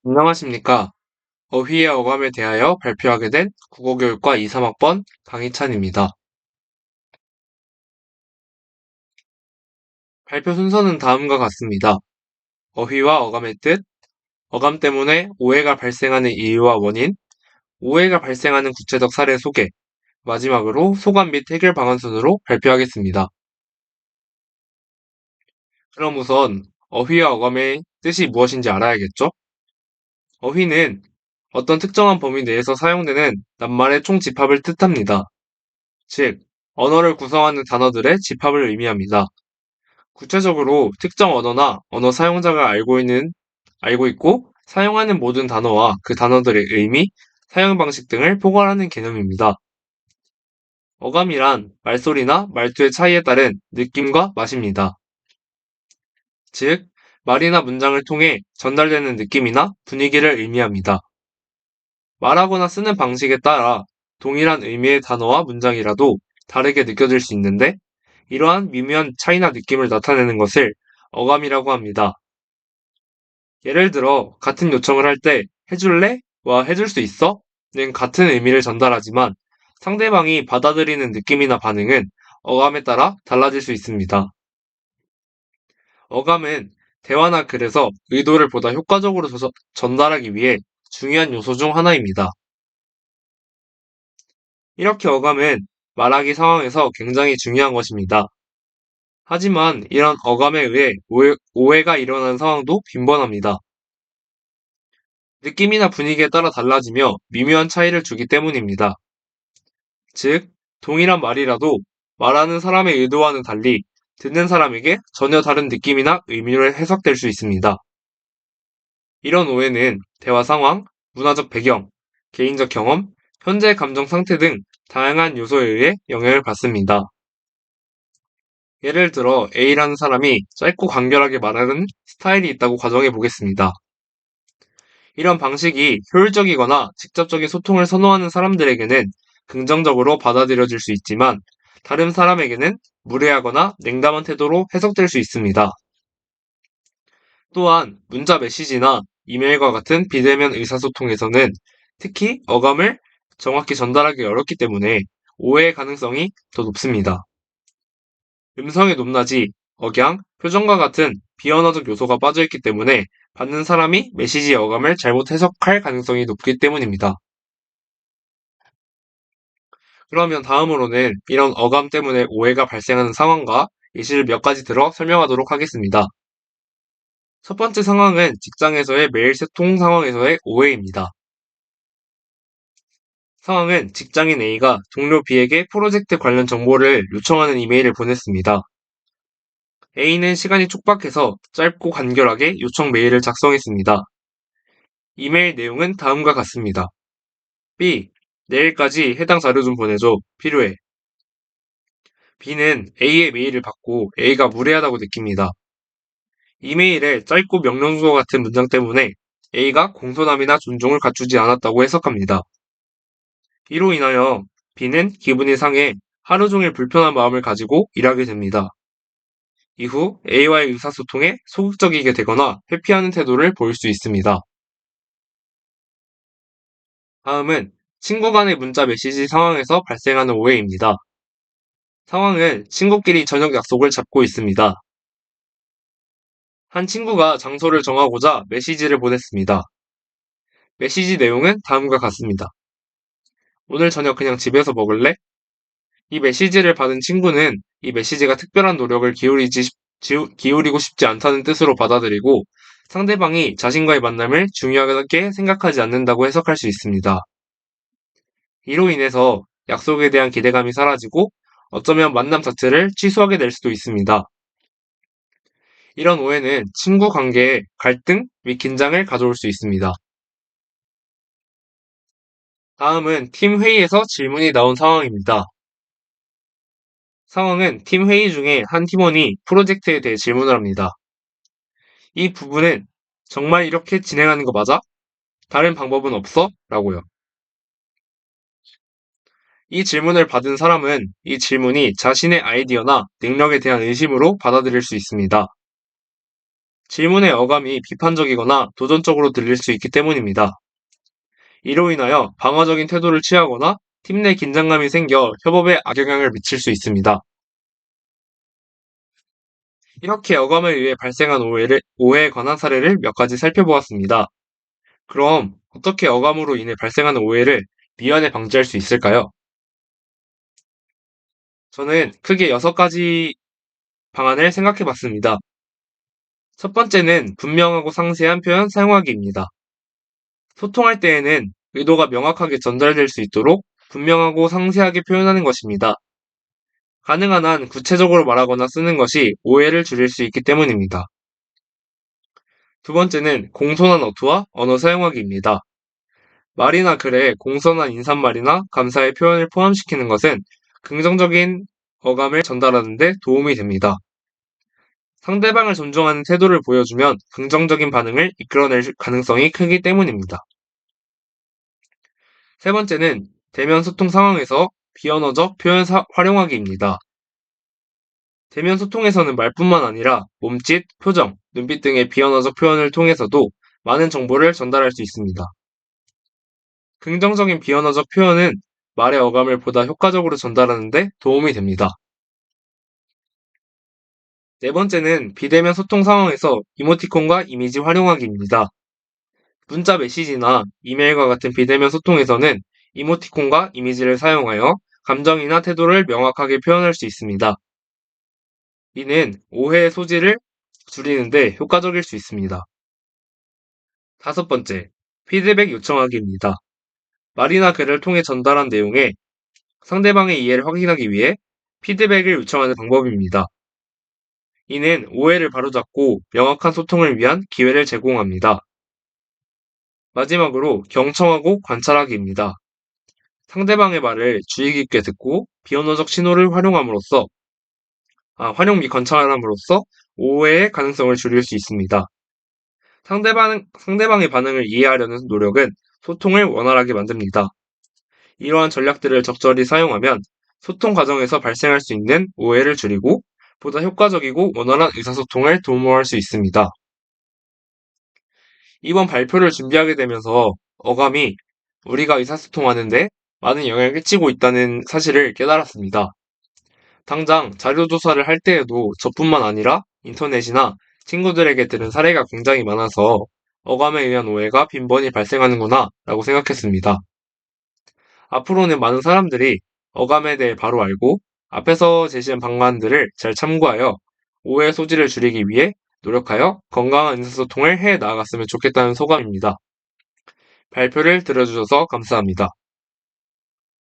안녕하십니까. 어휘의 어감에 대하여 발표하게 된 국어교육과 2, 3학번 강희찬입니다. 발표 순서는 다음과 같습니다. 어휘와 어감의 뜻, 어감 때문에 오해가 발생하는 이유와 원인, 오해가 발생하는 구체적 사례 소개, 마지막으로 소감 및 해결 방안 순으로 발표하겠습니다. 그럼 우선 어휘와 어감의 뜻이 무엇인지 알아야겠죠? 어휘는 어떤 특정한 범위 내에서 사용되는 낱말의 총집합을 뜻합니다. 즉, 언어를 구성하는 단어들의 집합을 의미합니다. 구체적으로 특정 언어나 언어 사용자가 알고 있고 사용하는 모든 단어와 그 단어들의 의미, 사용 방식 등을 포괄하는 개념입니다. 어감이란 말소리나 말투의 차이에 따른 느낌과 맛입니다. 즉, 말이나 문장을 통해 전달되는 느낌이나 분위기를 의미합니다. 말하거나 쓰는 방식에 따라 동일한 의미의 단어와 문장이라도 다르게 느껴질 수 있는데, 이러한 미묘한 차이나 느낌을 나타내는 것을 어감이라고 합니다. 예를 들어, 같은 요청을 할 때 해줄래? 와 해줄 수 있어? 는 같은 의미를 전달하지만 상대방이 받아들이는 느낌이나 반응은 어감에 따라 달라질 수 있습니다. 어감은 대화나 글에서 의도를 보다 효과적으로 전달하기 위해 중요한 요소 중 하나입니다. 이렇게 어감은 말하기 상황에서 굉장히 중요한 것입니다. 하지만 이런 어감에 의해 오해가 일어나는 상황도 빈번합니다. 느낌이나 분위기에 따라 달라지며 미묘한 차이를 주기 때문입니다. 즉, 동일한 말이라도 말하는 사람의 의도와는 달리 듣는 사람에게 전혀 다른 느낌이나 의미로 해석될 수 있습니다. 이런 오해는 대화 상황, 문화적 배경, 개인적 경험, 현재 감정 상태 등 다양한 요소에 의해 영향을 받습니다. 예를 들어 A라는 사람이 짧고 간결하게 말하는 스타일이 있다고 가정해 보겠습니다. 이런 방식이 효율적이거나 직접적인 소통을 선호하는 사람들에게는 긍정적으로 받아들여질 수 있지만 다른 사람에게는 무례하거나 냉담한 태도로 해석될 수 있습니다. 또한 문자 메시지나 이메일과 같은 비대면 의사소통에서는 특히 어감을 정확히 전달하기 어렵기 때문에 오해의 가능성이 더 높습니다. 음성의 높낮이, 억양, 표정과 같은 비언어적 요소가 빠져있기 때문에 받는 사람이 메시지의 어감을 잘못 해석할 가능성이 높기 때문입니다. 그러면 다음으로는 이런 어감 때문에 오해가 발생하는 상황과 예시를 몇 가지 들어 설명하도록 하겠습니다. 첫 번째 상황은 직장에서의 메일 소통 상황에서의 오해입니다. 상황은 직장인 A가 동료 B에게 프로젝트 관련 정보를 요청하는 이메일을 보냈습니다. A는 시간이 촉박해서 짧고 간결하게 요청 메일을 작성했습니다. 이메일 내용은 다음과 같습니다. B. 내일까지 해당 자료 좀 보내줘. 필요해. B는 A의 메일을 받고 A가 무례하다고 느낍니다. 이메일에 짧고 명령주어 같은 문장 때문에 A가 공손함이나 존중을 갖추지 않았다고 해석합니다. 이로 인하여 B는 기분이 상해 하루 종일 불편한 마음을 가지고 일하게 됩니다. 이후 A와의 의사소통에 소극적이게 되거나 회피하는 태도를 보일 수 있습니다. 다음은 친구 간의 문자 메시지 상황에서 발생하는 오해입니다. 상황은 친구끼리 저녁 약속을 잡고 있습니다. 한 친구가 장소를 정하고자 메시지를 보냈습니다. 메시지 내용은 다음과 같습니다. 오늘 저녁 그냥 집에서 먹을래? 이 메시지를 받은 친구는 이 메시지가 특별한 노력을 기울이고 싶지 않다는 뜻으로 받아들이고 상대방이 자신과의 만남을 중요하게 생각하지 않는다고 해석할 수 있습니다. 이로 인해서 약속에 대한 기대감이 사라지고 어쩌면 만남 자체를 취소하게 될 수도 있습니다. 이런 오해는 친구 관계에 갈등 및 긴장을 가져올 수 있습니다. 다음은 팀 회의에서 질문이 나온 상황입니다. 상황은 팀 회의 중에 한 팀원이 프로젝트에 대해 질문을 합니다. 이 부분은 정말 이렇게 진행하는 거 맞아? 다른 방법은 없어? 라고요. 이 질문을 받은 사람은 이 질문이 자신의 아이디어나 능력에 대한 의심으로 받아들일 수 있습니다. 질문의 어감이 비판적이거나 도전적으로 들릴 수 있기 때문입니다. 이로 인하여 방어적인 태도를 취하거나 팀 내 긴장감이 생겨 협업에 악영향을 미칠 수 있습니다. 이렇게 어감에 의해 발생한 오해에 관한 사례를 몇 가지 살펴보았습니다. 그럼 어떻게 어감으로 인해 발생하는 오해를 미연에 방지할 수 있을까요? 저는 크게 6가지 방안을 생각해 봤습니다. 첫 번째는 분명하고 상세한 표현 사용하기입니다. 소통할 때에는 의도가 명확하게 전달될 수 있도록 분명하고 상세하게 표현하는 것입니다. 가능한 한 구체적으로 말하거나 쓰는 것이 오해를 줄일 수 있기 때문입니다. 두 번째는 공손한 어투와 언어 사용하기입니다. 말이나 글에 공손한 인사말이나 감사의 표현을 포함시키는 것은 긍정적인 어감을 전달하는 데 도움이 됩니다. 상대방을 존중하는 태도를 보여주면 긍정적인 반응을 이끌어낼 가능성이 크기 때문입니다. 세 번째는 대면 소통 상황에서 비언어적 표현 활용하기입니다. 대면 소통에서는 말뿐만 아니라 몸짓, 표정, 눈빛 등의 비언어적 표현을 통해서도 많은 정보를 전달할 수 있습니다. 긍정적인 비언어적 표현은 말의 어감을 보다 효과적으로 전달하는 데 도움이 됩니다. 네 번째는 비대면 소통 상황에서 이모티콘과 이미지 활용하기입니다. 문자 메시지나 이메일과 같은 비대면 소통에서는 이모티콘과 이미지를 사용하여 감정이나 태도를 명확하게 표현할 수 있습니다. 이는 오해의 소지를 줄이는데 효과적일 수 있습니다. 다섯 번째, 피드백 요청하기입니다. 말이나 글을 통해 전달한 내용에 상대방의 이해를 확인하기 위해 피드백을 요청하는 방법입니다. 이는 오해를 바로잡고 명확한 소통을 위한 기회를 제공합니다. 마지막으로 경청하고 관찰하기입니다. 상대방의 말을 주의 깊게 듣고 비언어적 신호를 활용 및 관찰함으로써 오해의 가능성을 줄일 수 있습니다. 상대방의 반응을 이해하려는 노력은 소통을 원활하게 만듭니다. 이러한 전략들을 적절히 사용하면 소통 과정에서 발생할 수 있는 오해를 줄이고 보다 효과적이고 원활한 의사소통을 도모할 수 있습니다. 이번 발표를 준비하게 되면서 어감이 우리가 의사소통하는데 많은 영향을 끼치고 있다는 사실을 깨달았습니다. 당장 자료조사를 할 때에도 저뿐만 아니라 인터넷이나 친구들에게 들은 사례가 굉장히 많아서 어감에 의한 오해가 빈번히 발생하는구나 라고 생각했습니다. 앞으로는 많은 사람들이 어감에 대해 바로 알고 앞에서 제시한 방안들을 잘 참고하여 오해 소지를 줄이기 위해 노력하여 건강한 의사소통을 해 나아갔으면 좋겠다는 소감입니다. 발표를 들어주셔서 감사합니다.